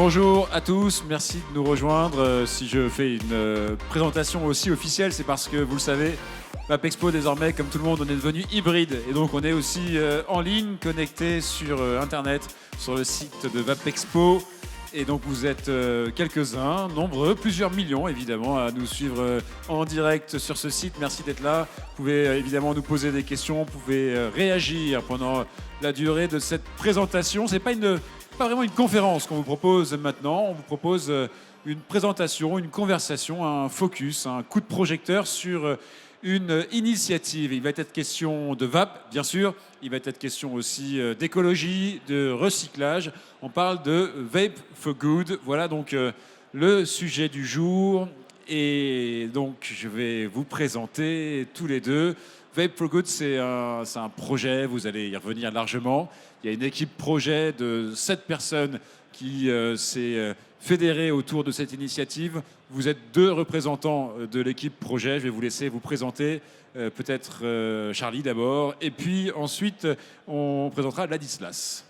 Bonjour à tous, merci de nous rejoindre. Si je fais une présentation aussi officielle, c'est parce que vous le savez, VapExpo désormais, comme tout le monde, on est devenu hybride. Et donc on est aussi en ligne, connecté sur Internet, sur le site de VapExpo. Et donc vous êtes quelques-uns, nombreux, plusieurs millions évidemment, à nous suivre en direct sur ce site. Merci d'être là. Vous pouvez évidemment nous poser des questions, vous pouvez réagir pendant la durée de cette présentation. C'est pas vraiment une conférence qu'on vous propose maintenant. On vous propose une présentation, une conversation, un focus, un coup de projecteur sur une initiative. Il va être question de vape, bien sûr. Il va être question aussi d'écologie, de recyclage. On parle de Vape for Good. Voilà donc le sujet du jour. Et donc, je vais vous présenter tous les deux. Vape for Good, c'est un projet, vous allez y revenir largement. Il y a une équipe projet de 7 personnes qui s'est fédérée autour de cette initiative. Vous êtes 2 représentants de l'équipe projet. Je vais vous laisser vous présenter. Peut-être Charlie d'abord. Et puis ensuite, on présentera Ladislas.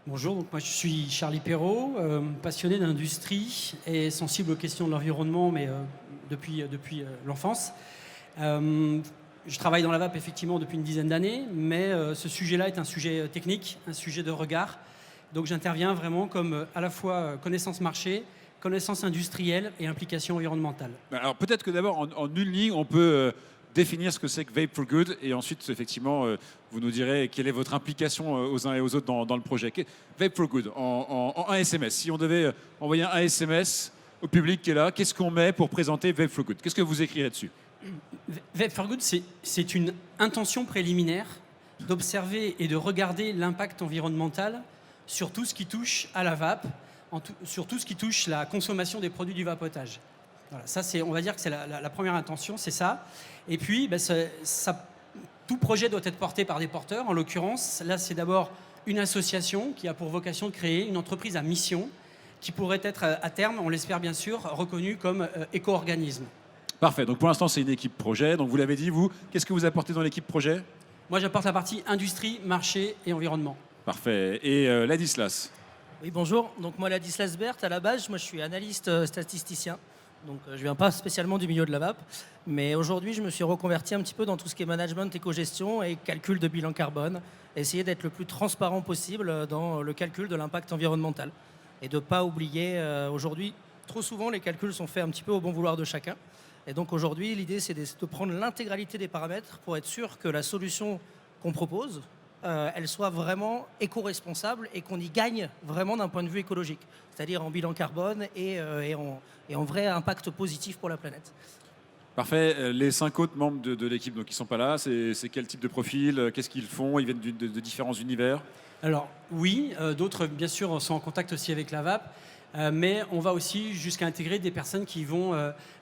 Bonjour, donc moi je suis Charlie Perrault, passionné d'industrie et sensible aux questions de l'environnement, mais depuis l'enfance. Je travaille dans la vape effectivement depuis une dizaine d'années, mais ce sujet-là est un sujet technique, un sujet de regard. Donc j'interviens vraiment comme à la fois connaissance marché, connaissance industrielle et implication environnementale. Alors peut-être que d'abord, en une ligne, on peut définir ce que c'est que Vape for Good et ensuite, effectivement, vous nous direz quelle est votre implication aux uns et aux autres dans le projet. Vape for Good, en un SMS. Si on devait envoyer un SMS au public qui est là, qu'est-ce qu'on met pour présenter Vape for Good? Qu'est-ce que vous écrirez dessus? Vape for Good, c'est une intention préliminaire d'observer et de regarder l'impact environnemental sur tout ce qui touche à la vape, sur tout ce qui touche la consommation des produits du vapotage. Voilà, ça, on va dire que c'est la première intention, c'est ça. Et puis, tout projet doit être porté par des porteurs. En l'occurrence, là, c'est d'abord une association qui a pour vocation de créer une entreprise à mission qui pourrait être à terme, on l'espère bien sûr, reconnue comme éco-organisme. Parfait. Donc pour l'instant, c'est une équipe projet. Donc vous l'avez dit, vous, qu'est-ce que vous apportez dans l'équipe projet? Moi, j'apporte la partie industrie, marché et environnement. Parfait. Et Ladislas? Oui, bonjour. Donc moi, Ladislas Berthe, à la base, moi je suis analyste statisticien. Donc je viens pas spécialement du milieu de la vape, mais aujourd'hui je me suis reconverti un petit peu dans tout ce qui est management, éco-gestion et calcul de bilan carbone, essayer d'être le plus transparent possible dans le calcul de l'impact environnemental et de ne pas oublier, aujourd'hui, trop souvent les calculs sont faits un petit peu au bon vouloir de chacun. Et donc aujourd'hui, l'idée c'est de prendre l'intégralité des paramètres pour être sûr que la solution qu'on propose, elle soit vraiment éco-responsable et qu'on y gagne vraiment d'un point de vue écologique, c'est-à-dire en bilan carbone et en vrai impact positif pour la planète. Parfait. Les 5 autres membres de l'équipe donc, qui ne sont pas là, c'est quel type de profil? Qu'est-ce qu'ils font? Ils viennent de différents univers? Alors oui, d'autres bien sûr sont en contact aussi avec la vape, mais on va aussi jusqu'à intégrer des personnes qui vont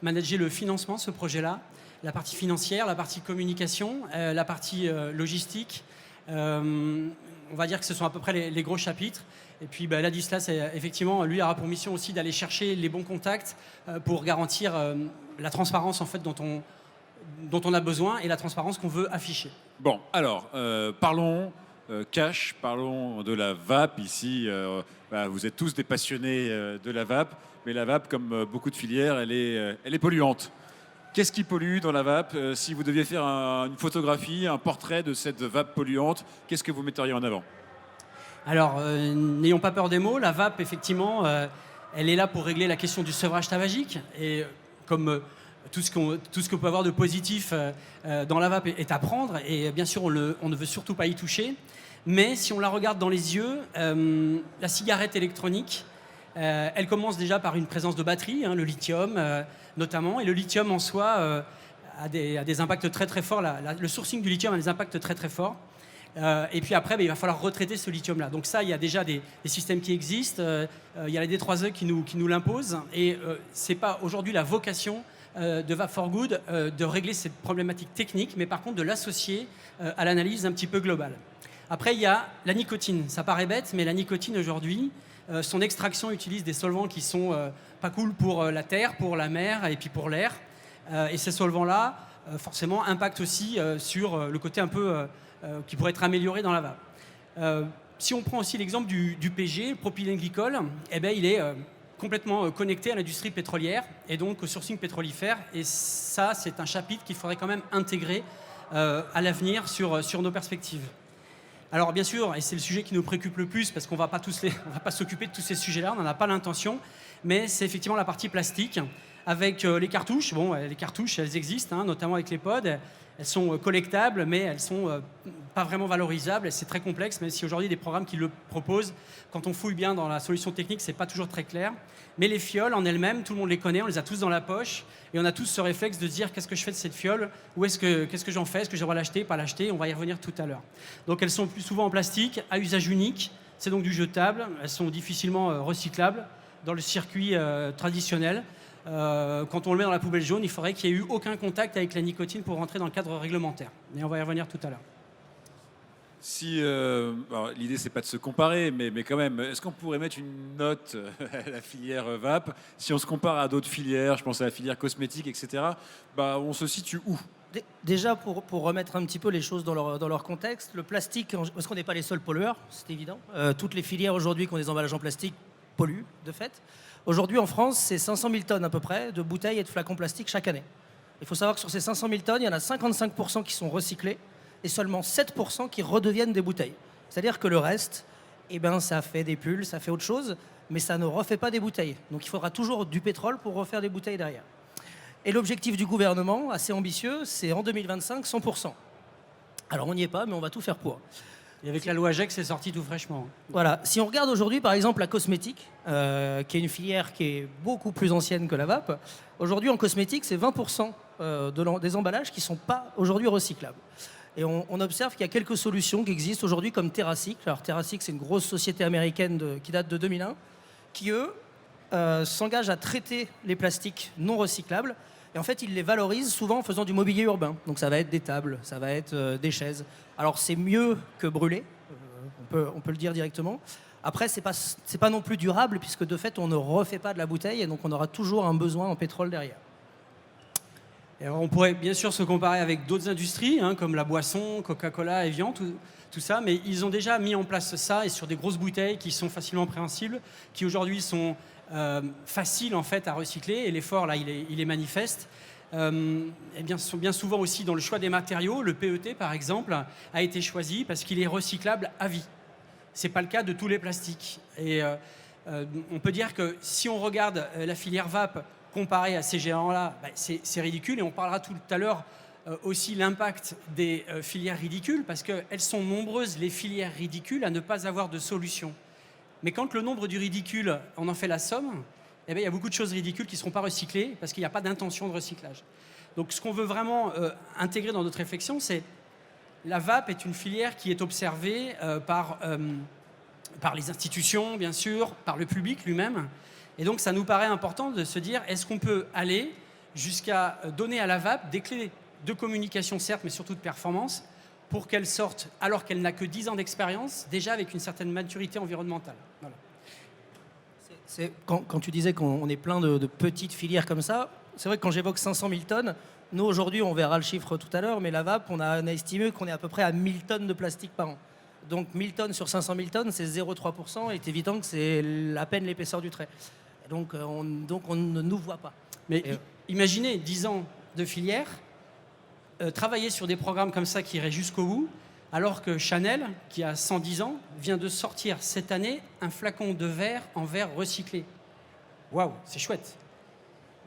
manager le financement de ce projet-là, la partie financière, la partie communication, la partie logistique. On va dire que ce sont à peu près les gros chapitres. Et puis Ladislas, effectivement, lui aura pour mission aussi d'aller chercher les bons contacts pour garantir la transparence en fait, dont on a besoin et la transparence qu'on veut afficher. Bon, alors, parlons cash, parlons de la vape ici. Vous êtes tous des passionnés de la vape, mais la vape, comme beaucoup de filières, elle est polluante. Qu'est-ce qui pollue dans la vape? Si vous deviez faire une photographie, un portrait de cette vape polluante, qu'est-ce que vous metteriez en avant? Alors, n'ayons pas peur des mots. La vape, effectivement, elle est là pour régler la question du sevrage tabagique. Et comme tout ce qu'on peut avoir de positif dans la vape est à prendre. Et bien sûr, on ne veut surtout pas y toucher. Mais si on la regarde dans les yeux, la cigarette électronique, elle commence déjà par une présence de batterie, le lithium notamment. Et le lithium en soi a des impacts très très forts. Le sourcing du lithium a des impacts très très forts. Et puis après, il va falloir retraiter ce lithium-là. Donc ça, il y a déjà des systèmes qui existent. Il y a la D3E qui nous l'impose. Et ce n'est pas aujourd'hui la vocation de Vape for Good de régler cette problématique technique, mais par contre de l'associer à l'analyse un petit peu globale. Après, il y a la nicotine. Ça paraît bête, mais la nicotine aujourd'hui, son extraction utilise des solvants qui sont pas cool pour la terre, pour la mer et puis pour l'air. Et ces solvants-là, forcément, impactent aussi sur le côté un peu qui pourrait être amélioré dans la vape. Si on prend aussi l'exemple du PG, le propylène glycol, eh ben, il est complètement connecté à l'industrie pétrolière et donc au sourcing pétrolifère. Et ça, c'est un chapitre qu'il faudrait quand même intégrer à l'avenir sur nos perspectives. Alors bien sûr, et c'est le sujet qui nous préoccupe le plus, parce qu'on ne va pas s'occuper de tous ces sujets-là, on n'en a pas l'intention, mais c'est effectivement la partie plastique, avec les cartouches. Bon, les cartouches, elles existent, hein, notamment avec les pods. Elles sont collectables, mais elles ne sont pas vraiment valorisables. C'est très complexe, même si aujourd'hui, il y a des programmes qui le proposent. Quand on fouille bien dans la solution technique, ce n'est pas toujours très clair. Mais les fioles en elles-mêmes, tout le monde les connaît, on les a tous dans la poche. Et on a tous ce réflexe de se dire, qu'est-ce que je fais de cette fiole? Qu'est-ce que j'en fais? Est-ce que je dois l'acheter, pas l'acheter? On va y revenir tout à l'heure. Donc elles sont plus souvent en plastique, à usage unique. C'est donc du jetable. Elles sont difficilement recyclables dans le circuit traditionnel. Quand on le met dans la poubelle jaune, il faudrait qu'il n'y ait eu aucun contact avec la nicotine pour rentrer dans le cadre réglementaire. Mais on va y revenir tout à l'heure. Si, l'idée, c'est pas de se comparer, mais quand même, est-ce qu'on pourrait mettre une note à la filière vape? Si on se compare à d'autres filières, je pense à la filière cosmétique, etc., on se situe où? Déjà, pour remettre un petit peu les choses dans leur contexte, le plastique, parce qu'on n'est pas les seuls pollueurs, c'est évident. Toutes les filières aujourd'hui qui ont des emballages en plastique polluent, de fait. Aujourd'hui, en France, c'est 500 000 tonnes à peu près de bouteilles et de flacons plastiques chaque année. Il faut savoir que sur ces 500 000 tonnes, il y en a 55% qui sont recyclés et seulement 7% qui redeviennent des bouteilles. C'est-à-dire que le reste, ça fait des pulls, ça fait autre chose, mais ça ne refait pas des bouteilles. Donc il faudra toujours du pétrole pour refaire des bouteilles derrière. Et l'objectif du gouvernement, assez ambitieux, c'est en 2025, 100%. Alors on n'y est pas, mais on va tout faire pour. Et avec la loi GEC, c'est sorti tout fraîchement. Voilà. Si on regarde aujourd'hui, par exemple, la cosmétique, qui est une filière qui est beaucoup plus ancienne que la vape, aujourd'hui en cosmétique, c'est 20% des emballages qui ne sont pas aujourd'hui recyclables. Et on observe qu'il y a quelques solutions qui existent aujourd'hui, comme TerraCycle. Alors TerraCycle, c'est une grosse société américaine qui date de 2001, qui, eux, s'engagent à traiter les plastiques non recyclables. Et en fait, ils les valorisent souvent en faisant du mobilier urbain. Donc ça va être des tables, ça va être des chaises. Alors c'est mieux que brûler, on peut le dire directement. Après, c'est pas non plus durable, puisque de fait, on ne refait pas de la bouteille, et donc on aura toujours un besoin en pétrole derrière. Et alors, on pourrait bien sûr se comparer avec d'autres industries, hein, comme la boisson, Coca-Cola, Evian, tout ça, mais ils ont déjà mis en place ça, et sur des grosses bouteilles qui sont facilement préhensibles, qui aujourd'hui sont faciles en fait à recycler, et l'effort là il est manifeste. Bien souvent aussi dans le choix des matériaux, le PET par exemple a été choisi parce qu'il est recyclable à vie. C'est pas le cas de tous les plastiques. Et on peut dire que si on regarde la filière vape comparée à ces géants-là, c'est ridicule, et on parlera tout à l'heure aussi l'impact des filières ridicules, parce qu'elles sont nombreuses les filières ridicules à ne pas avoir de solution. Mais quand le nombre du ridicule, on en fait la somme, il y a beaucoup de choses ridicules qui ne seront pas recyclées parce qu'il n'y a pas d'intention de recyclage. Donc ce qu'on veut vraiment intégrer dans notre réflexion, c'est la vape est une filière qui est observée par les institutions, bien sûr, par le public lui-même. Et donc ça nous paraît important de se dire, est-ce qu'on peut aller jusqu'à donner à la vape des clés de communication, certes, mais surtout de performance, pour qu'elle sorte, alors qu'elle n'a que 10 ans d'expérience, déjà avec une certaine maturité environnementale. Voilà. Quand tu disais qu'on est plein de petites filières comme ça, c'est vrai que quand j'évoque 500 000 tonnes, nous aujourd'hui, on verra le chiffre tout à l'heure, mais la vape, on a estimé qu'on est à peu près à 1000 tonnes de plastique par an. Donc 1000 tonnes sur 500 000 tonnes, c'est 0,3%, et c'est évident que c'est à peine l'épaisseur du trait. Donc on ne nous voit pas. Mais imaginez 10 ans de filière, travailler sur des programmes comme ça qui iraient jusqu'au bout, alors que Chanel, qui a 110 ans, vient de sortir cette année un flacon de verre en verre recyclé. Waouh, c'est chouette.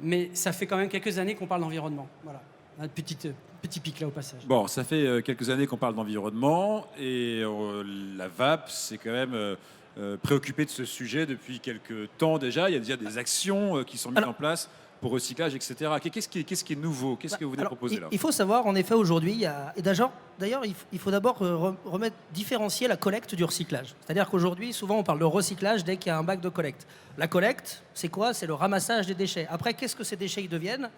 Mais ça fait quand même quelques années qu'on parle d'environnement. Voilà, un petit pic là au passage. Bon, ça fait quelques années qu'on parle d'environnement, et la vape, c'est quand même préoccupé de ce sujet depuis quelques temps déjà. Il y a déjà des actions qui sont mises en place pour recyclage, etc. Qu'est-ce qui est nouveau? Qu'est-ce que vous venez proposer là? Il faut savoir, en effet, aujourd'hui, d'ailleurs, il faut d'abord différencier la collecte du recyclage. C'est-à-dire qu'aujourd'hui, souvent, on parle de recyclage dès qu'il y a un bac de collecte. La collecte, c'est quoi? C'est le ramassage des déchets. Après, qu'est-ce que ces déchets deviennent?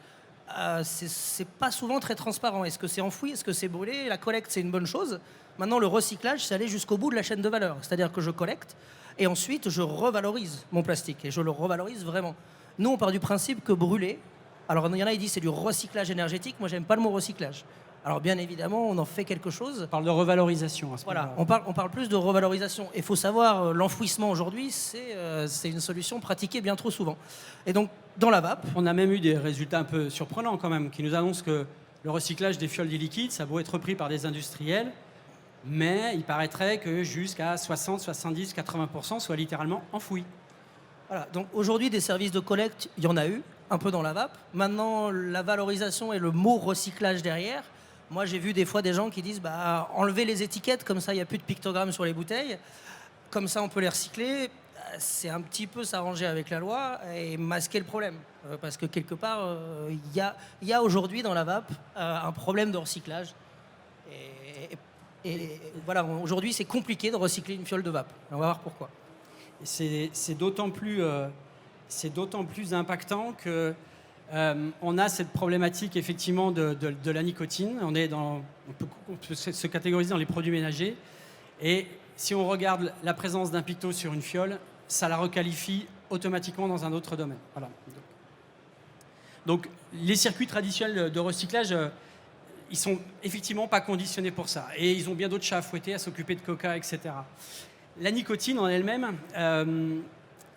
C'est pas souvent très transparent. Est-ce que c'est enfoui? Est-ce que c'est brûlé? La collecte, c'est une bonne chose. Maintenant, le recyclage, c'est aller jusqu'au bout de la chaîne de valeur. C'est-à-dire que je collecte et ensuite, je revalorise mon plastique, et je le revalorise vraiment. Nous, on part du principe que brûler, alors il y en a qui disent c'est du recyclage énergétique, moi j'aime pas le mot recyclage. Alors bien évidemment, on en fait quelque chose. On parle de revalorisation à ce Voilà, moment-là. on parle plus de revalorisation. Il faut savoir, l'enfouissement aujourd'hui, c'est une solution pratiquée bien trop souvent. Et donc, dans la vape, On a même eu des résultats un peu surprenants quand même, qui nous annoncent que le recyclage des fioles liquides, ça a beau être repris par des industriels, mais il paraîtrait que jusqu'à 60, 70, 80% soit littéralement enfoui. voilà. Donc aujourd'hui, des services de collecte, il y en a eu, un peu dans la vape. Maintenant, la valorisation et le mot recyclage derrière. Moi, j'ai vu des fois des gens qui disent bah, enlever les étiquettes, comme ça, il n'y a plus de pictogrammes sur les bouteilles. Comme ça, on peut les recycler. C'est un petit peu s'arranger avec la loi et masquer le problème. Parce que quelque part, il y a aujourd'hui dans la vape un problème de recyclage. Et voilà, aujourd'hui, c'est compliqué de recycler une fiole de vape. On va voir pourquoi. Et c'est d'autant plus impactant que on a cette problématique effectivement de la nicotine. On peut se catégoriser dans les produits ménagers. Et si on regarde la présence d'un picto sur une fiole, ça la requalifie automatiquement dans un autre domaine. Voilà. Donc les circuits traditionnels de recyclage, ils sont effectivement pas conditionnés pour ça. Et ils ont bien d'autres chats à fouetter, à s'occuper de coca, etc. La nicotine en elle-même,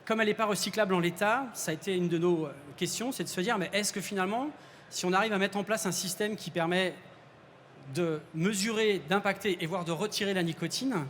comme elle n'est pas recyclable en l'état, ça a été une de nos questions, c'est de se dire, mais est-ce que finalement, si on arrive à mettre en place un système qui permet de mesurer, d'impacter et voire de retirer la nicotine,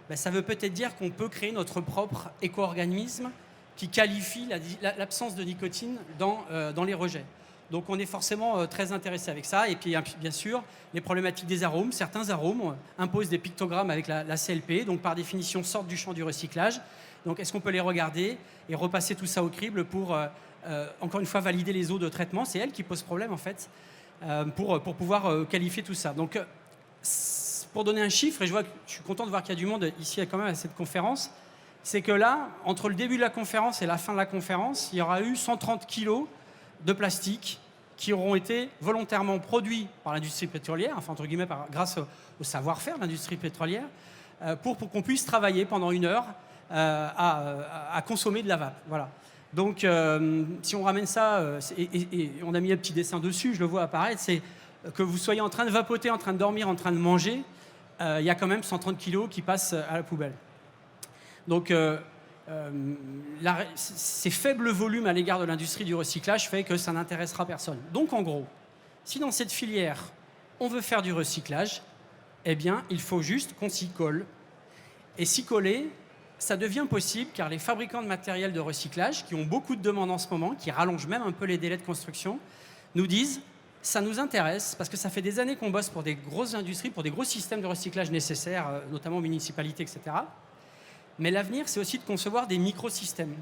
ben ça veut peut-être dire qu'on peut créer notre propre éco-organisme qui qualifie l'absence de nicotine dans les rejets. Donc on est forcément très intéressé avec ça. Et puis bien sûr, les problématiques des arômes. Certains arômes imposent des pictogrammes avec la CLP, donc par définition sortent du champ du recyclage. Donc est-ce qu'on peut les regarder et repasser tout ça au crible pour, encore une fois, valider les eaux de traitement? C'est elle qui pose problème en fait, pour pouvoir qualifier tout ça. Donc pour donner un chiffre, et je suis content de voir qu'il y a du monde ici quand même à cette conférence, c'est que là, entre le début de la conférence et la fin de la conférence, il y aura eu 130 kilos de plastique qui auront été volontairement produits par l'industrie pétrolière, enfin entre guillemets grâce au savoir-faire de l'industrie pétrolière, pour qu'on puisse travailler pendant 1 heure à consommer de la vape. Voilà. Donc si on ramène ça, et on a mis un petit dessin dessus, je le vois apparaître, c'est que vous soyez en train de vapoter, en train de dormir, en train de manger, il y a quand même 130 kilos qui passent à la poubelle. Donc ces faibles volumes à l'égard de l'industrie du recyclage fait que ça n'intéressera personne. Donc en gros, si dans cette filière, on veut faire du recyclage, eh bien, il faut juste qu'on s'y colle. Et s'y coller, ça devient possible car les fabricants de matériel de recyclage, qui ont beaucoup de demandes en ce moment, qui rallongent même un peu les délais de construction, nous disent « ça nous intéresse parce que ça fait des années qu'on bosse pour des grosses industries, pour des gros systèmes de recyclage nécessaires, notamment aux municipalités, etc. Mais l'avenir, c'est aussi de concevoir des microsystèmes. »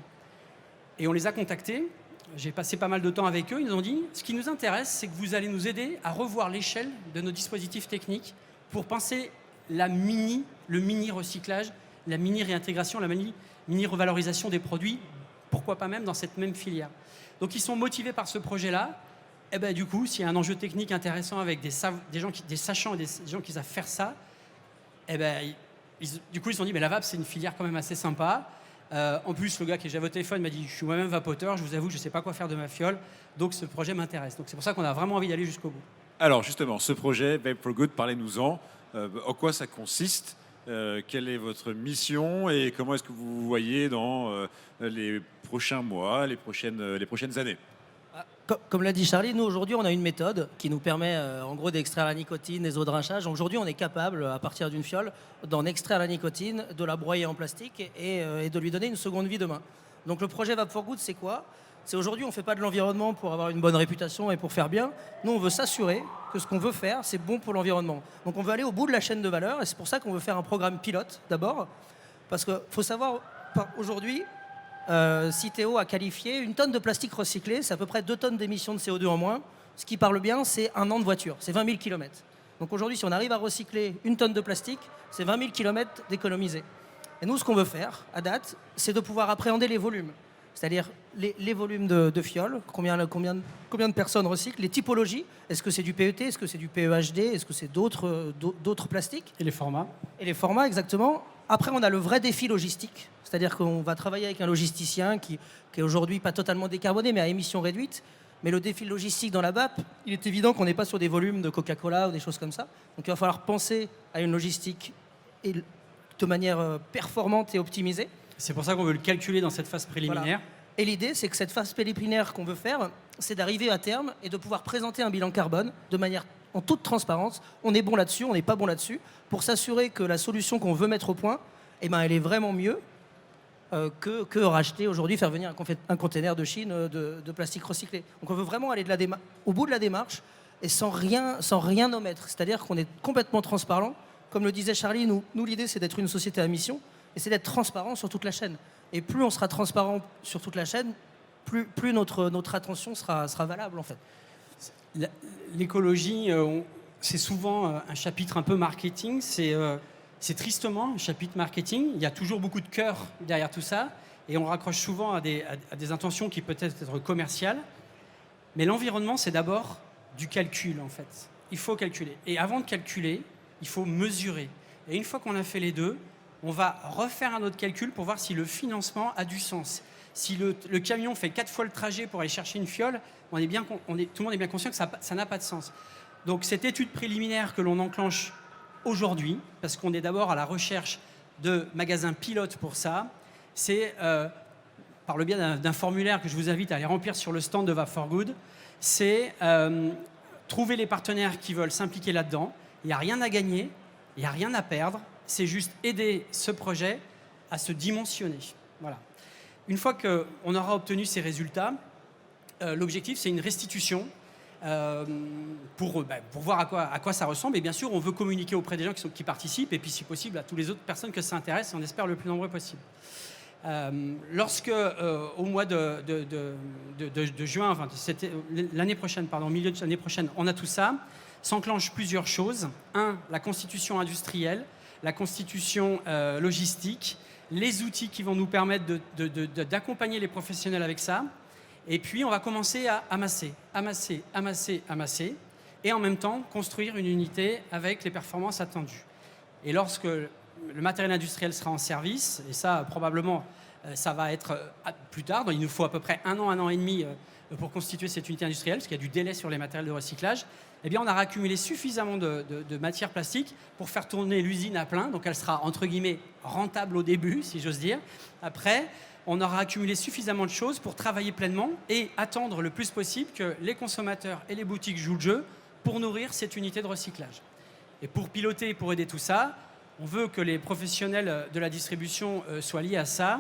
Et on les a contactés, j'ai passé pas mal de temps avec eux, ils nous ont dit « ce qui nous intéresse, c'est que vous allez nous aider à revoir l'échelle de nos dispositifs techniques pour penser le mini-recyclage, la mini-réintégration, la mini-revalorisation des produits, pourquoi pas même dans cette même filière. » Donc ils sont motivés par ce projet-là. Et ben, du coup, s'il y a un enjeu technique intéressant avec des sachants et des gens qui savent faire ça, et ben, du coup ils se sont dit mais la vape c'est une filière quand même assez sympa. En plus le gars qui est au téléphone m'a dit je suis moi-même vapoteur, je vous avoue je ne sais pas quoi faire de ma fiole, donc ce projet m'intéresse. Donc c'est pour ça qu'on a vraiment envie d'aller jusqu'au bout. Alors justement, ce projet Vape for Good, parlez-nous-en. En quoi ça consiste? Quelle est votre mission et comment est-ce que vous vous voyez dans les prochains mois, les prochaines années? Comme l'a dit Charlie, nous aujourd'hui on a une méthode qui nous permet en gros d'extraire la nicotine des eaux de rinçage. Aujourd'hui on est capable à partir d'une fiole d'en extraire la nicotine, de la broyer en plastique et de lui donner une seconde vie demain. Donc le projet Vape for Good c'est quoi? C'est aujourd'hui on ne fait pas de l'environnement pour avoir une bonne réputation et pour faire bien. Nous on veut s'assurer que ce qu'on veut faire c'est bon pour l'environnement. Donc on veut aller au bout de la chaîne de valeur et c'est pour ça qu'on veut faire un programme pilote d'abord. Parce qu'il faut savoir aujourd'hui... Citeo a qualifié une tonne de plastique recyclé, c'est à peu près 2 tonnes d'émissions de CO2 en moins. Ce qui parle bien, c'est 1 an de voiture, c'est 20 000 km. Donc aujourd'hui, si on arrive à recycler 1 tonne de plastique, c'est 20 000 km d'économiser. Et nous, ce qu'on veut faire, à date, c'est de pouvoir appréhender les volumes. C'est-à-dire les volumes de fioles, combien de personnes recyclent, les typologies, est-ce que c'est du PET, est-ce que c'est du PEHD, est-ce que c'est d'autres plastiques? Et les formats? Et les formats, exactement. Après, on a le vrai défi logistique. C'est-à-dire qu'on va travailler avec un logisticien qui est aujourd'hui pas totalement décarboné, mais à émissions réduites. Mais le défi logistique dans la BAP, il est évident qu'on n'est pas sur des volumes de Coca-Cola ou des choses comme ça. Donc il va falloir penser à une logistique de manière performante et optimisée. C'est pour ça qu'on veut le calculer dans cette phase préliminaire. Voilà. Et l'idée, c'est que cette phase préliminaire qu'on veut faire, c'est d'arriver à terme et de pouvoir présenter un bilan carbone de manière en toute transparence. On est bon là-dessus, on n'est pas bon là-dessus, pour s'assurer que la solution qu'on veut mettre au point, eh ben, elle est vraiment mieux que racheter aujourd'hui, faire venir un container de Chine de plastique recyclé. Donc on veut vraiment aller au bout de la démarche et sans rien omettre. C'est-à-dire qu'on est complètement transparent. Comme le disait Charlie, nous l'idée, c'est d'être une société à mission et c'est d'être transparent sur toute la chaîne. Et plus on sera transparent sur toute la chaîne, plus notre attention sera valable en fait. L'écologie, c'est souvent un chapitre un peu marketing. C'est tristement un chapitre marketing. Il y a toujours beaucoup de cœur derrière tout ça. Et on raccroche souvent à des intentions qui peuvent être commerciales. Mais l'environnement, c'est d'abord du calcul en fait. Il faut calculer. Et avant de calculer, il faut mesurer. Et une fois qu'on a fait les deux, on va refaire un autre calcul pour voir si le financement a du sens. Si le camion fait 4 fois le trajet pour aller chercher une fiole, tout le monde est bien conscient que ça n'a pas de sens. Donc cette étude préliminaire que l'on enclenche aujourd'hui, parce qu'on est d'abord à la recherche de magasins pilotes pour ça, c'est par le biais d'un formulaire que je vous invite à aller remplir sur le stand de Vape for Good, c'est trouver les partenaires qui veulent s'impliquer là-dedans. Il n'y a rien à gagner, il n'y a rien à perdre. C'est juste aider ce projet à se dimensionner. Voilà. Une fois qu'on aura obtenu ces résultats, l'objectif, c'est une restitution pour voir à quoi ça ressemble. Et bien sûr, on veut communiquer auprès des gens qui participent et puis, si possible, à toutes les autres personnes que ça intéresse. On espère le plus nombreux possible. Lorsque, au mois de juin, enfin, l'année prochaine, au milieu de l'année prochaine, on a tout ça, s'enclenchent plusieurs choses. La constitution industrielle, la constitution logistique, les outils qui vont nous permettre d'accompagner les professionnels avec ça. Et puis, on va commencer à amasser, et en même temps, construire une unité avec les performances attendues. Et lorsque le matériel industriel sera en service, et ça, probablement, ça va être plus tard, donc il nous faut à peu près un an et demi pour constituer cette unité industrielle, parce qu'il y a du délai sur les matériels de recyclage, eh bien, on aura accumulé suffisamment de matières plastiques pour faire tourner l'usine à plein. Donc, elle sera, entre guillemets, rentable au début, si j'ose dire. Après, on aura accumulé suffisamment de choses pour travailler pleinement et attendre le plus possible que les consommateurs et les boutiques jouent le jeu pour nourrir cette unité de recyclage. Et pour piloter et pour aider tout ça, on veut que les professionnels de la distribution soient liés à ça,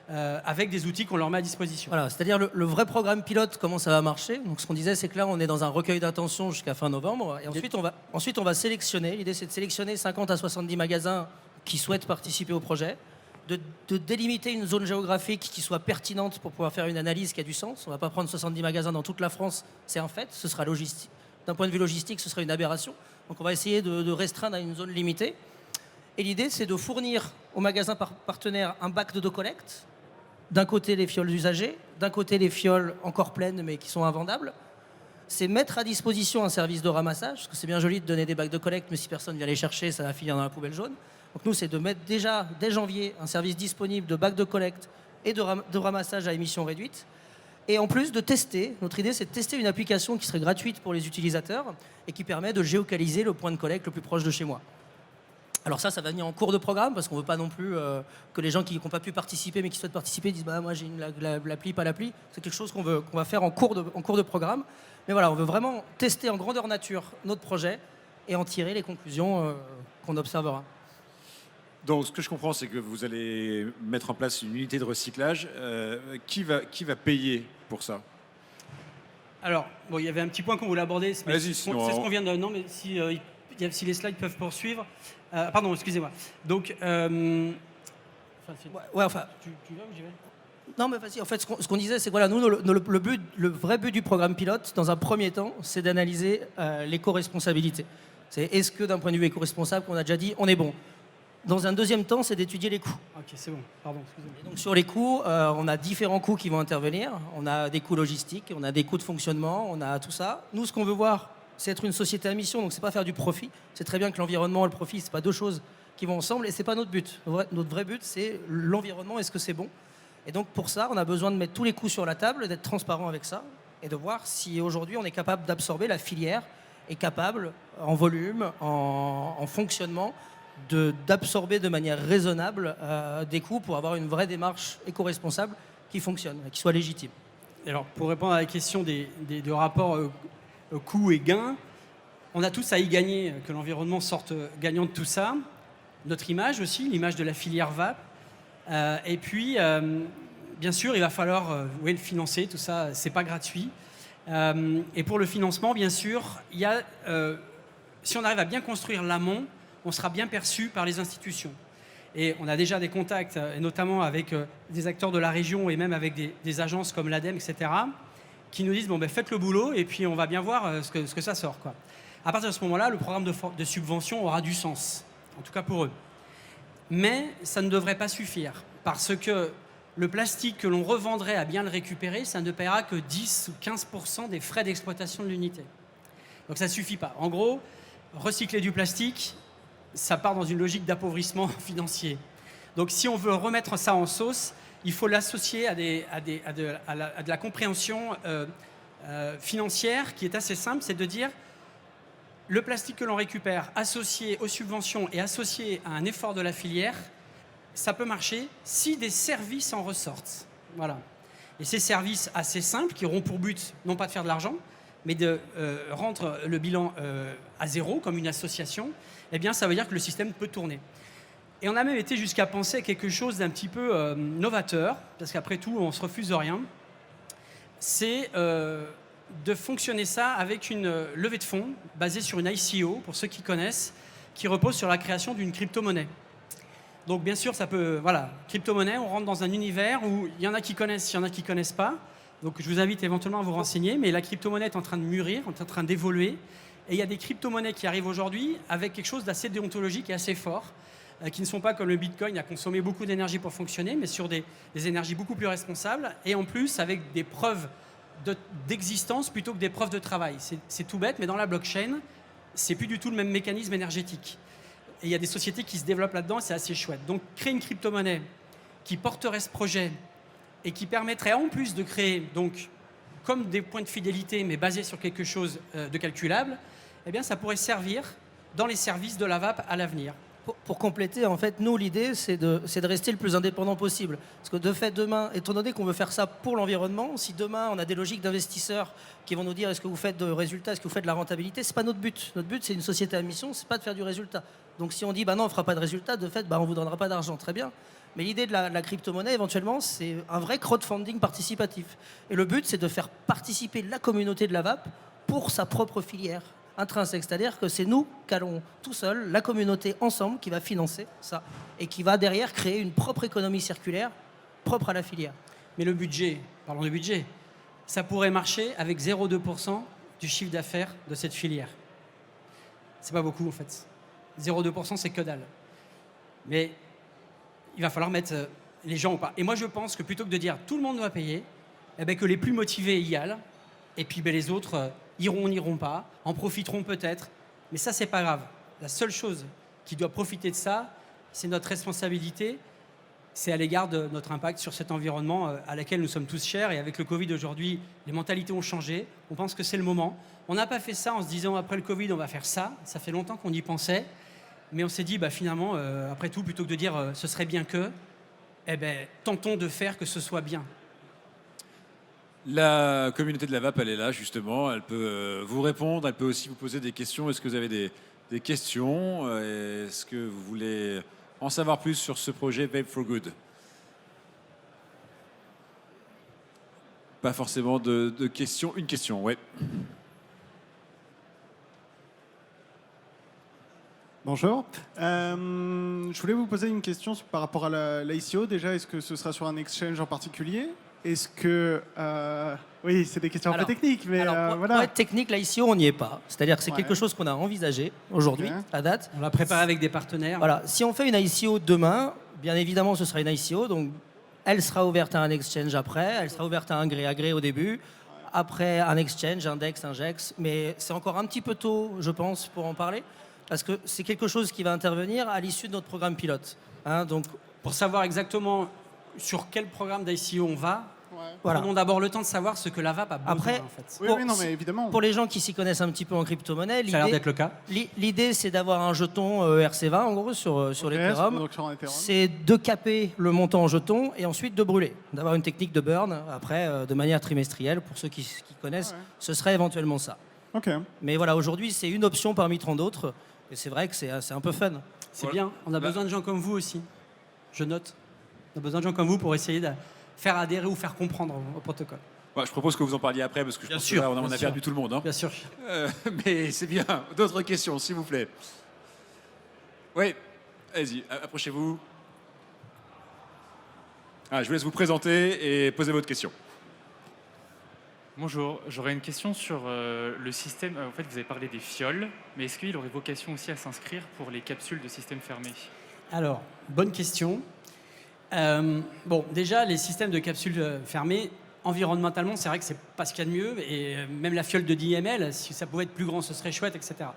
avec des outils qu'on leur met à disposition. Voilà, c'est-à-dire le vrai programme pilote, comment ça va marcher. Donc ce qu'on disait, c'est que là, on est dans un recueil d'intentions jusqu'à fin novembre. Et ensuite, on va sélectionner. L'idée, c'est de sélectionner 50 à 70 magasins qui souhaitent participer au projet, de délimiter une zone géographique qui soit pertinente pour pouvoir faire une analyse qui a du sens. On ne va pas prendre 70 magasins dans toute la France, c'est un fait. Ce sera logistique. D'un point de vue logistique, ce sera une aberration. Donc on va essayer de restreindre à une zone limitée. Et l'idée, c'est de fournir aux magasins partenaires un bac de collecte. D'un côté, les fioles usagées, d'un côté, les fioles encore pleines mais qui sont invendables. C'est mettre à disposition un service de ramassage, parce que c'est bien joli de donner des bacs de collecte, mais si personne vient les chercher, ça va finir dans la poubelle jaune. Donc nous, c'est de mettre déjà, dès janvier, un service disponible de bacs de collecte et de ramassage à émissions réduites. Et en plus de tester, notre idée, c'est de tester une application qui serait gratuite pour les utilisateurs et qui permet de géocaliser le point de collecte le plus proche de chez moi. Alors ça va venir en cours de programme, parce qu'on ne veut pas non plus que les gens qui n'ont pas pu participer mais qui souhaitent participer disent bah, « moi j'ai l'appli, pas l'appli ». C'est quelque chose qu'on va faire en cours de programme. Mais voilà, on veut vraiment tester en grandeur nature notre projet et en tirer les conclusions qu'on observera. Donc ce que je comprends, c'est que vous allez mettre en place une unité de recyclage. Qui va payer pour ça ? Alors, bon, il y avait un petit point qu'on voulait aborder. Vas-y, c'est ce qu'on vient de... Non, mais si les slides peuvent poursuivre... pardon, excusez-moi. Donc, tu vas ou j'y vais ? Non, mais vas-y. En fait, ce qu'on disait, c'est que voilà, nous, le vrai but du programme pilote, dans un premier temps, c'est d'analyser l'éco-responsabilité. C'est est-ce que, d'un point de vue éco-responsable, qu'on a déjà dit, on est bon. Dans un deuxième temps, c'est d'étudier les coûts. Ok, c'est bon. Pardon, excusez-moi. Et donc, sur les coûts, on a différents coûts qui vont intervenir. On a des coûts logistiques, on a des coûts de fonctionnement, on a tout ça. Nous, ce qu'on veut voir, c'est être une société à mission, donc c'est pas faire du profit. C'est très bien que l'environnement et le profit, c'est pas deux choses qui vont ensemble, et c'est pas notre but. Notre vrai but, c'est l'environnement, est-ce que c'est bon ? Et donc pour ça, on a besoin de mettre tous les coûts sur la table, d'être transparent avec ça. et de voir si aujourd'hui on est capable d'absorber, la filière est capable, en volume, en fonctionnement, d'absorber de manière raisonnable des coûts pour avoir une vraie démarche éco-responsable qui fonctionne, qui soit légitime. Alors, pour répondre à la question de rapport coût et gain, on a tous à y gagner, que l'environnement sorte gagnant de tout ça. Notre image aussi, l'image de la filière VAP. Et puis, bien sûr, il va falloir le financer, tout ça, c'est pas gratuit. Et pour le financement, bien sûr, si on arrive à bien construire l'amont, on sera bien perçu par les institutions. Et on a déjà des contacts, et notamment avec des acteurs de la région et même avec des agences comme l'ADEME, etc., qui nous disent, faites le boulot et puis on va bien voir ce que ça sort, quoi. À partir de ce moment-là, le programme de subvention aura du sens, en tout cas pour eux. Mais ça ne devrait pas suffire, parce que le plastique que l'on revendrait à bien le récupérer, ça ne paiera que 10 ou 15% des frais d'exploitation de l'unité. Donc ça ne suffit pas. En gros, recycler du plastique, ça part dans une logique d'appauvrissement financier. Donc si on veut remettre ça en sauce, il faut l'associer à de la compréhension financière qui est assez simple, c'est de dire le plastique que l'on récupère associé aux subventions et associé à un effort de la filière, ça peut marcher si des services en ressortent. Voilà. Et ces services assez simples qui auront pour but non pas de faire de l'argent, mais de rendre le bilan à zéro comme une association, eh bien ça veut dire que le système peut tourner. Et on a même été jusqu'à penser à quelque chose d'un petit peu novateur, parce qu'après tout, on ne se refuse de rien. C'est de fonctionner ça avec une levée de fonds basée sur une ICO, pour ceux qui connaissent, qui repose sur la création d'une crypto-monnaie. Donc bien sûr, ça peut... Voilà, crypto-monnaie, on rentre dans un univers où il y en a qui connaissent, il y en a qui ne connaissent pas. Donc je vous invite éventuellement à vous renseigner, mais la crypto-monnaie est en train de mûrir, est en train d'évoluer. Et il y a des crypto-monnaies qui arrivent aujourd'hui avec quelque chose d'assez déontologique et assez fort, qui ne sont pas comme le Bitcoin à consommer beaucoup d'énergie pour fonctionner, mais sur des énergies beaucoup plus responsables, et en plus avec des preuves d'existence plutôt que des preuves de travail. C'est tout bête, mais dans la blockchain, c'est plus du tout le même mécanisme énergétique. Et il y a des sociétés qui se développent là-dedans, c'est assez chouette. Donc créer une crypto-monnaie qui porterait ce projet et qui permettrait en plus de créer, donc, comme des points de fidélité, mais basés sur quelque chose de calculable, eh bien ça pourrait servir dans les services de la VAP à l'avenir. Pour compléter, en fait, nous, l'idée, c'est de rester le plus indépendant possible. Parce que de fait, demain, étant donné qu'on veut faire ça pour l'environnement, si demain, on a des logiques d'investisseurs qui vont nous dire est-ce que vous faites de résultats, est-ce que vous faites de la rentabilité, c'est pas notre but. Notre but, c'est une société à mission, c'est pas de faire du résultat. Donc si on dit, non, on fera pas de résultat, de fait, on vous donnera pas d'argent. Très bien. Mais l'idée de la crypto-monnaie, éventuellement, c'est un vrai crowdfunding participatif. Et le but, c'est de faire participer la communauté de la VAP pour sa propre filière intrinsèque, c'est-à-dire que c'est nous qu'allons tout seuls, la communauté ensemble, qui va financer ça et qui va derrière créer une propre économie circulaire propre à la filière. Mais le budget, parlons du budget, ça pourrait marcher avec 0,2% du chiffre d'affaires de cette filière. C'est pas beaucoup en fait. 0,2% c'est que dalle. Mais il va falloir mettre les gens ou pas. Et moi je pense que plutôt que de dire tout le monde doit payer, que les plus motivés y aillent, et puis les autres... n'iront pas, en profiteront peut-être, mais ça, c'est pas grave. La seule chose qui doit profiter de ça, c'est notre responsabilité, c'est à l'égard de notre impact sur cet environnement à laquelle nous sommes tous chers. Et avec le Covid aujourd'hui, les mentalités ont changé. On pense que c'est le moment. On n'a pas fait ça en se disant après le Covid, on va faire ça. Ça fait longtemps qu'on y pensait. Mais on s'est dit, finalement, après tout, plutôt que de dire ce serait bien que, tentons de faire que ce soit bien. La communauté de la VAP, elle est là justement, elle peut vous répondre, elle peut aussi vous poser des questions. Est-ce que vous avez des questions? Est-ce que vous voulez en savoir plus sur ce projet Vape for Good? Pas forcément de questions. Une question, ouais. Bonjour. Je voulais vous poser une question par rapport à l'ICO. Déjà, est-ce que ce sera sur un exchange en particulier? Est-ce que... oui, c'est des questions un peu techniques, mais voilà. Pour être technique, l'ICO, on n'y est pas. C'est-à-dire que c'est quelque chose qu'on a envisagé aujourd'hui, à date. On l'a préparé avec des partenaires. Voilà. Si on fait une ICO demain, bien évidemment, ce sera une ICO. Donc, elle sera ouverte à un exchange après. Elle sera ouverte à un gré à gré au début. Après, un exchange, index, injex. Mais c'est encore un petit peu tôt, je pense, pour en parler. Parce que c'est quelque chose qui va intervenir à l'issue de notre programme pilote. Donc, pour savoir exactement... sur quel programme d'ICO on va, Voilà. Prenons d'abord le temps de savoir ce que la vape a besoin, Après, en fait. Oui, non, mais évidemment. Pour les gens qui s'y connaissent un petit peu en crypto-monnaie, Ça a l'air d'être le cas. l'idée c'est d'avoir un jeton RC20 en gros sur l'Ethereum. Donc sur un Ethereum. C'est de caper le montant en jeton et ensuite de brûler, d'avoir une technique de burn après de manière trimestrielle. Pour ceux qui connaissent, ce serait éventuellement ça. Ok. Mais voilà, aujourd'hui c'est une option parmi tant d'autres et c'est vrai que c'est un peu fun. C'est Voilà. bien. On a besoin de gens comme vous aussi. Je note. On a besoin de gens comme vous pour essayer de faire adhérer ou faire comprendre au protocole. Bah, je propose que vous en parliez après parce que je Bien pense sûr, que là, on bien a sûr. perdu tout le monde. Hein. Bien sûr. Mais c'est bien. D'autres questions, s'il vous plaît. Oui, allez-y, approchez-vous. Je vous laisse vous présenter et poser votre question. Bonjour, j'aurais une question sur le système. En fait, vous avez parlé des fioles, mais est-ce qu'il aurait vocation aussi à s'inscrire pour les capsules de système fermé? Alors, bonne question. Bon, déjà, les systèmes de capsules fermées, environnementalement, c'est vrai que c'est pas ce qu'il y a de mieux. Et même la fiole de 10 ml, si ça pouvait être plus grand, ce serait chouette, etc.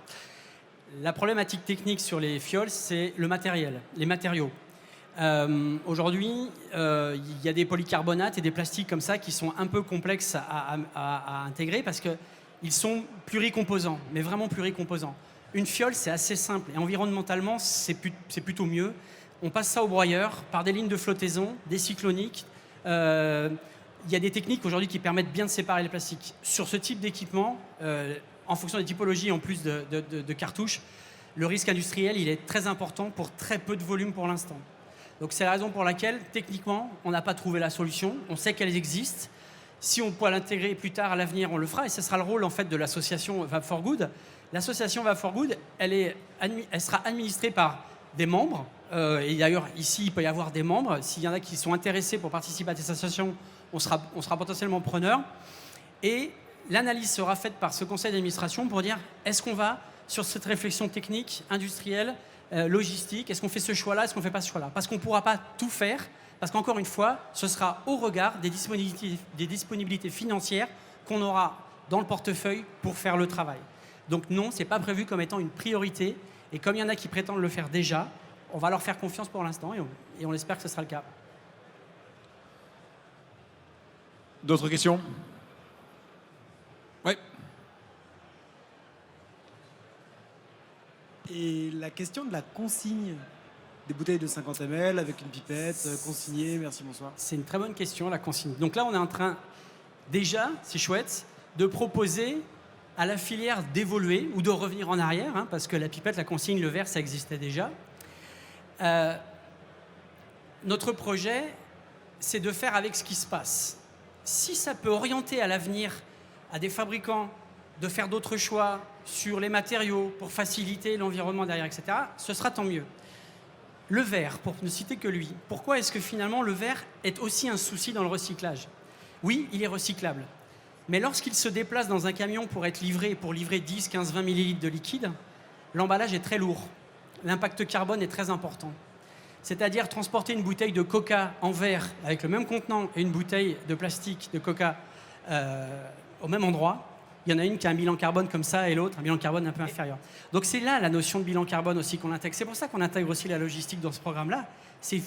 La problématique technique sur les fioles, c'est le matériel, les matériaux. Aujourd'hui, il y a des polycarbonates et des plastiques comme ça qui sont un peu complexes à intégrer parce qu'ils sont pluricomposants, mais vraiment pluricomposants. Une fiole, c'est assez simple et environnementalement, c'est plutôt mieux. On passe ça au broyeur par des lignes de flottaison, des cycloniques. Il y a des techniques aujourd'hui qui permettent bien de séparer les plastiques. Sur ce type d'équipement, en fonction des typologies en plus de cartouches, le risque industriel il est très important pour très peu de volume pour l'instant. Donc c'est la raison pour laquelle, techniquement, on n'a pas trouvé la solution. On sait qu'elles existent. Si on peut l'intégrer plus tard à l'avenir, on le fera. Et ce sera le rôle en fait de l'association Vape for Good. L'association Vape for Good, elle sera administrée par des membres. Et d'ailleurs, ici, il peut y avoir des membres. S'il y en a qui sont intéressés pour participer à cette association, on sera potentiellement preneurs. Et l'analyse sera faite par ce conseil d'administration pour dire est-ce qu'on va sur cette réflexion technique, industrielle, logistique, est-ce qu'on fait ce choix-là, est-ce qu'on ne fait pas ce choix-là? Parce qu'on ne pourra pas tout faire, parce qu'encore une fois, ce sera au regard des disponibilités financières qu'on aura dans le portefeuille pour faire le travail. Donc non, ce n'est pas prévu comme étant une priorité, et comme il y en a qui prétendent le faire déjà, on va leur faire confiance pour l'instant, et on espère que ce sera le cas. D'autres questions? Oui. Et la question de la consigne des bouteilles de 50 ml avec une pipette, consignée, merci, bonsoir. C'est une très bonne question, la consigne. Donc là, on est en train, déjà, c'est chouette, de proposer à la filière d'évoluer ou de revenir en arrière, hein, parce que la pipette, la consigne, le verre, ça existait déjà. Notre projet, c'est de faire avec ce qui se passe. Si ça peut orienter à l'avenir à des fabricants de faire d'autres choix sur les matériaux pour faciliter l'environnement derrière, etc., ce sera tant mieux. Le verre, pour ne citer que lui, pourquoi est-ce que finalement le verre est aussi un souci dans le recyclage? Oui, il est recyclable. Mais lorsqu'il se déplace dans un camion pour être livré, pour livrer 10, 15, 20 millilitres de liquide, l'emballage est très lourd. L'impact carbone est très important. C'est-à-dire transporter une bouteille de coca en verre avec le même contenant et une bouteille de plastique de coca au même endroit, il y en a une qui a un bilan carbone comme ça et l'autre un bilan carbone un peu inférieur. Donc c'est là la notion de bilan carbone aussi qu'on intègre. C'est pour ça qu'on intègre aussi la logistique dans ce programme-là.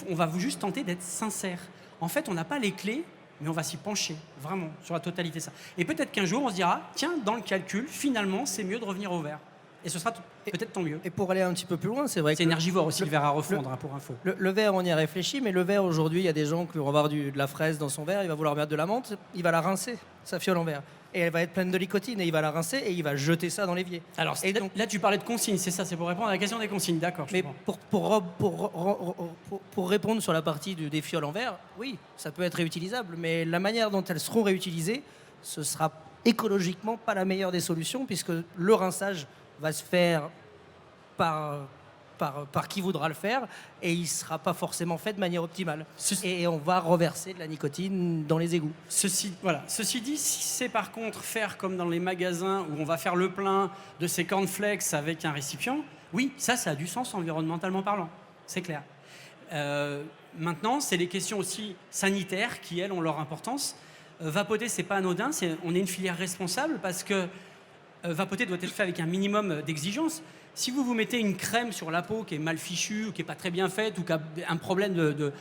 On va juste tenter d'être sincère. En fait, on n'a pas les clés, mais on va s'y pencher, vraiment, sur la totalité de ça. Et peut-être qu'un jour, on se dira, tiens, dans le calcul, finalement, c'est mieux de revenir au verre. Et ce sera peut-être tant mieux. Et pour aller un petit peu plus loin, c'est vrai que... C'est énergivore aussi, le verre à refondre, hein, pour info. Le verre, on y a réfléchi, mais le verre, aujourd'hui, il y a des gens qui vont avoir de la fraise dans son verre, il va vouloir mettre de la menthe, il va la rincer, sa fiole en verre. Et elle va être pleine de nicotine, et il va la rincer, et il va jeter ça dans l'évier. Alors, et donc, là, tu parlais de consignes, c'est ça, c'est pour répondre à la question des consignes, d'accord. Mais pour répondre sur la partie des fioles en verre, oui, ça peut être réutilisable, mais la manière dont elles seront réutilisées, ce sera écologiquement pas la meilleure des solutions, puisque le rinçage va se faire par qui voudra le faire, et il ne sera pas forcément fait de manière optimale. Et on va reverser de la nicotine dans les égouts. Ceci dit, si c'est par contre faire comme dans les magasins où on va faire le plein de ces cornflakes avec un récipient, oui, ça a du sens environnementalement parlant, c'est clair. Maintenant, c'est les questions aussi sanitaires qui, elles, ont leur importance. Vapoter, c'est pas anodin, on est une filière responsable parce que vapoter doit être fait avec un minimum d'exigence. Si vous mettez une crème sur la peau qui est mal fichue, ou qui n'est pas très bien faite, ou qui a un problème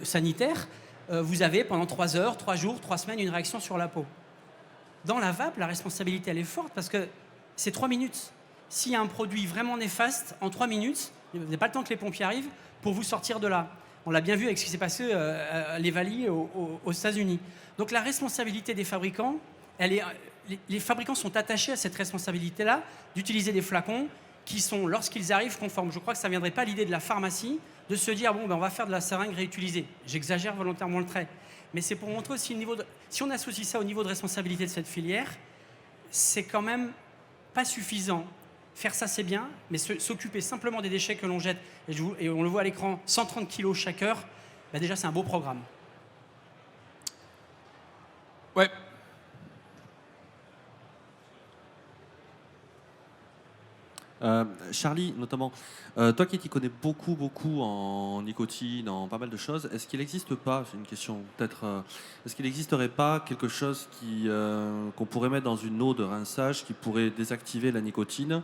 sanitaire, vous avez pendant 3 heures, 3 jours, 3 semaines une réaction sur la peau. Dans la vape, la responsabilité, elle est forte parce que c'est 3 minutes. S'il y a un produit vraiment néfaste, en 3 minutes, vous n'avez pas le temps que les pompiers arrivent pour vous sortir de là. On l'a bien vu avec ce qui s'est passé à l'Evali aux États-Unis. Donc la responsabilité des fabricants, les fabricants sont attachés à cette responsabilité-là d'utiliser des flacons qui sont, lorsqu'ils arrivent, conformes. Je crois que ça ne viendrait pas l'idée de la pharmacie de se dire bon, ben, on va faire de la seringue réutilisée. J'exagère volontairement le trait. Mais c'est pour montrer aussi le niveau de... Si on associe ça au niveau de responsabilité de cette filière, c'est quand même pas suffisant. Faire ça, c'est bien, mais s'occuper simplement des déchets que l'on jette, et on le voit à l'écran, 130 kilos chaque heure, ben déjà, c'est un beau programme. Ouais. Charlie, notamment, toi qui t'y connais beaucoup en nicotine, en pas mal de choses, est-ce qu'il n'existe pas, c'est une question peut-être, est-ce qu'il n'existerait pas quelque chose qu'on pourrait mettre dans une eau de rinçage qui pourrait désactiver la nicotine,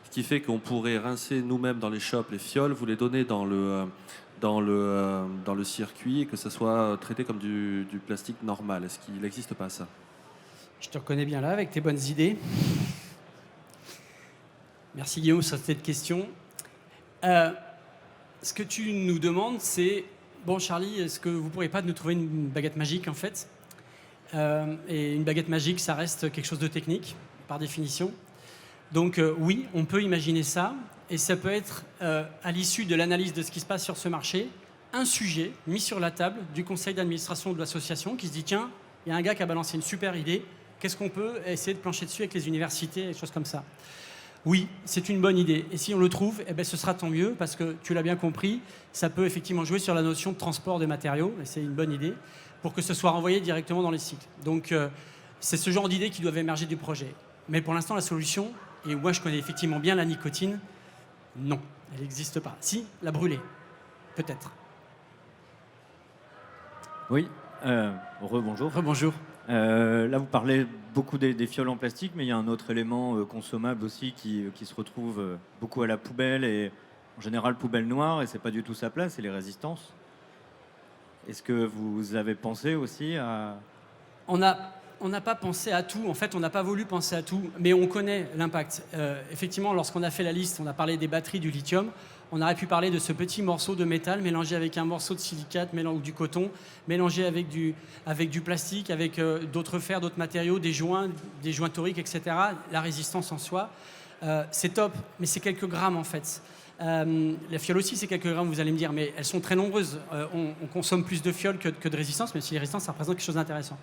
ce qui fait qu'on pourrait rincer nous-mêmes dans les shops les fioles, vous les donner dans le circuit et que ça soit traité comme du plastique normal. Est-ce qu'il n'existe pas ça? Je te reconnais bien là avec tes bonnes idées. Merci Guillaume sur cette question. Ce que tu nous demandes, c'est bon Charlie, est-ce que vous ne pourriez pas nous trouver une baguette magique en fait? Et une baguette magique, ça reste quelque chose de technique par définition. Donc oui, on peut imaginer ça, et ça peut être à l'issue de l'analyse de ce qui se passe sur ce marché, un sujet mis sur la table du conseil d'administration de l'association qui se dit tiens, il y a un gars qui a balancé une super idée, qu'est-ce qu'on peut essayer de plancher dessus avec les universités et des choses comme ça. Oui, c'est une bonne idée. Et si on le trouve, eh ben, ce sera tant mieux, parce que tu l'as bien compris, ça peut effectivement jouer sur la notion de transport des matériaux, et c'est une bonne idée, pour que ce soit renvoyé directement dans les cycles. Donc c'est ce genre d'idées qui doivent émerger du projet. Mais pour l'instant, la solution, et moi je connais effectivement bien la nicotine, non, elle n'existe pas. Si, la brûler, peut-être. Oui, rebonjour. Rebonjour. Là, vous parlez beaucoup des fioles en plastique, mais il y a un autre élément consommable aussi qui se retrouve beaucoup à la poubelle, et en général poubelle noire, et c'est pas du tout sa place, c'est les résistances. Est-ce que vous avez pensé aussi à... On n'a pas pensé à tout, en fait on n'a pas voulu penser à tout, mais on connaît l'impact. Effectivement, lorsqu'on a fait la liste, on a parlé des batteries, du lithium, on aurait pu parler de ce petit morceau de métal mélangé avec un morceau de silicate ou du coton, mélangé avec du plastique, avec d'autres fers, d'autres matériaux, des joints toriques, etc. La résistance en soi, c'est top, mais c'est quelques grammes en fait. La fiole aussi, c'est quelques grammes, vous allez me dire, mais elles sont très nombreuses. On consomme plus de fioles que de résistance, mais si les résistances, ça représente quelque chose d'intéressant.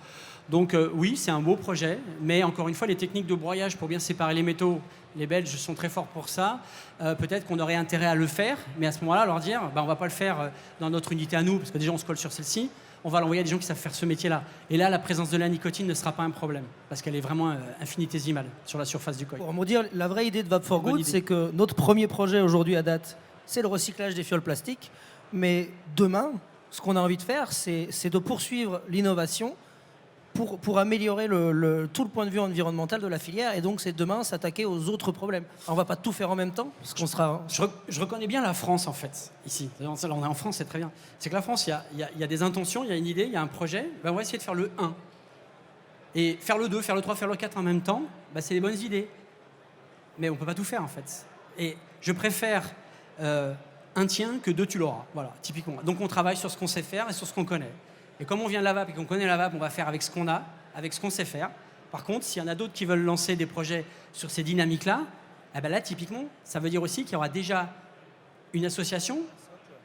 Donc oui, c'est un beau projet, mais encore une fois, les techniques de broyage pour bien séparer les métaux, les Belges sont très forts pour ça. Peut-être qu'on aurait intérêt à le faire, mais à ce moment-là, leur dire, on ne va pas le faire dans notre unité à nous, parce que déjà, on se colle sur celle-ci. On va l'envoyer à des gens qui savent faire ce métier-là. Et là, la présence de la nicotine ne sera pas un problème, parce qu'elle est vraiment infinitésimale sur la surface du coil. Pour me dire, la vraie idée de Vape for Good, c'est que notre premier projet aujourd'hui à date, c'est le recyclage des fioles plastiques. Mais demain, ce qu'on a envie de faire, c'est de poursuivre l'innovation pour améliorer tout le point de vue environnemental de la filière. Et donc, c'est demain s'attaquer aux autres problèmes. Alors, on ne va pas tout faire en même temps, parce qu'on sera... Je reconnais bien la France, en fait, ici. Là, on est en France, c'est très bien. C'est que la France, il y a des intentions, il y a une idée, il y a un projet. Ben, on va essayer de faire le 1. Et faire le 2, faire le 3, faire le 4 en même temps, ben, c'est des bonnes idées. Mais on ne peut pas tout faire, en fait. Et je préfère un tien que 2, tu l'auras. Voilà, typiquement. Donc, on travaille sur ce qu'on sait faire et sur ce qu'on connaît. Et comme on vient de la vape et qu'on connaît la vape, on va faire avec ce qu'on a, avec ce qu'on sait faire. Par contre, s'il y en a d'autres qui veulent lancer des projets sur ces dynamiques-là, eh ben là, typiquement, ça veut dire aussi qu'il y aura déjà une association,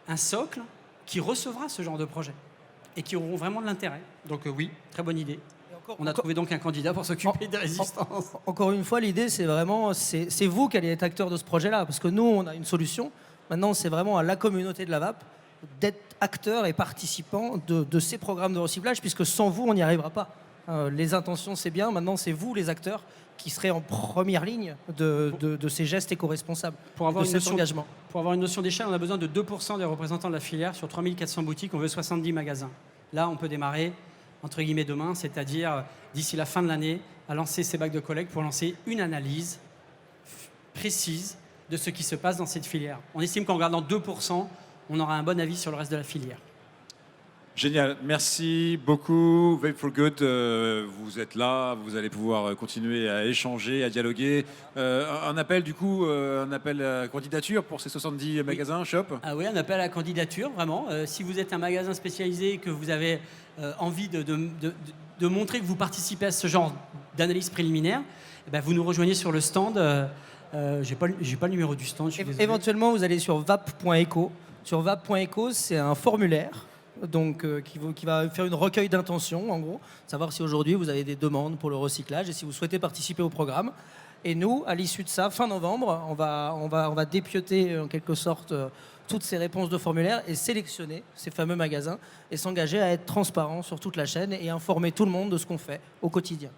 un socle, qui recevra ce genre de projet et qui auront vraiment de l'intérêt. Donc oui, très bonne idée. On a trouvé donc un candidat pour s'occuper des résistances. Encore une fois, l'idée, c'est vraiment, c'est vous qui allez être acteur de ce projet-là, parce que nous, on a une solution. Maintenant, c'est vraiment à la communauté de la vape d'être acteurs et participants de ces programmes de recyclage, puisque sans vous, on n'y arrivera pas. Les intentions, c'est bien. Maintenant, c'est vous, les acteurs, qui serez en première ligne de ces gestes éco-responsables, de cet engagement. Pour avoir une notion d'échelle, on a besoin de 2% des représentants de la filière. Sur 3400 boutiques, on veut 70 magasins. Là, on peut démarrer, entre guillemets, demain, c'est-à-dire d'ici la fin de l'année, à lancer ces bacs de collecte pour lancer une analyse précise de ce qui se passe dans cette filière. On estime qu'en regardant 2%, on aura un bon avis sur le reste de la filière. Génial, merci beaucoup. Vape for Good, vous êtes là, vous allez pouvoir continuer à échanger, à dialoguer. Un appel du coup, un appel à candidature pour ces 70 magasins, shop. Ah oui, un appel à candidature, vraiment. Si vous êtes un magasin spécialisé et que vous avez envie de montrer que vous participez à ce genre d'analyse préliminaire, eh ben, vous nous rejoignez sur le stand. J'ai pas le numéro du stand. Je suis désolé. Éventuellement, vous allez sur vape.eco. Sur vape.eco, c'est un formulaire donc, qui va faire une recueil d'intentions, en gros, savoir si aujourd'hui vous avez des demandes pour le recyclage et si vous souhaitez participer au programme. Et nous, à l'issue de ça, fin novembre, on va dépioter en quelque sorte toutes ces réponses de formulaire et sélectionner ces fameux magasins et s'engager à être transparent sur toute la chaîne et informer tout le monde de ce qu'on fait au quotidien.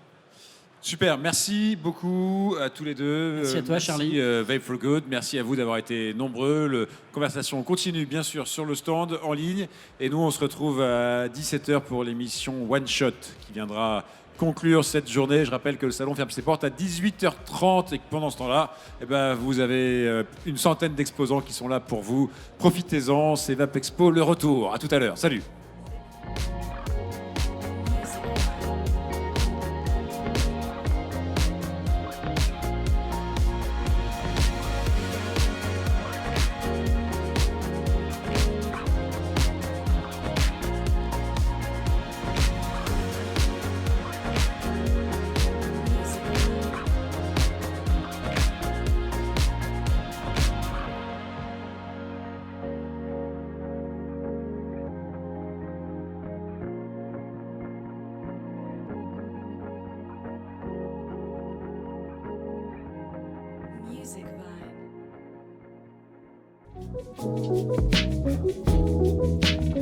Super, merci beaucoup à tous les deux. Merci à toi, Charlie. Vape for Good, merci à vous d'avoir été nombreux. La conversation continue bien sûr sur le stand, en ligne. Et nous, on se retrouve à 17h pour l'émission One Shot qui viendra conclure cette journée. Je rappelle que le salon ferme ses portes à 18h30 et que pendant ce temps-là, eh ben, vous avez une centaine d'exposants qui sont là pour vous. Profitez-en, c'est Vape Expo, le retour. À tout à l'heure. Salut.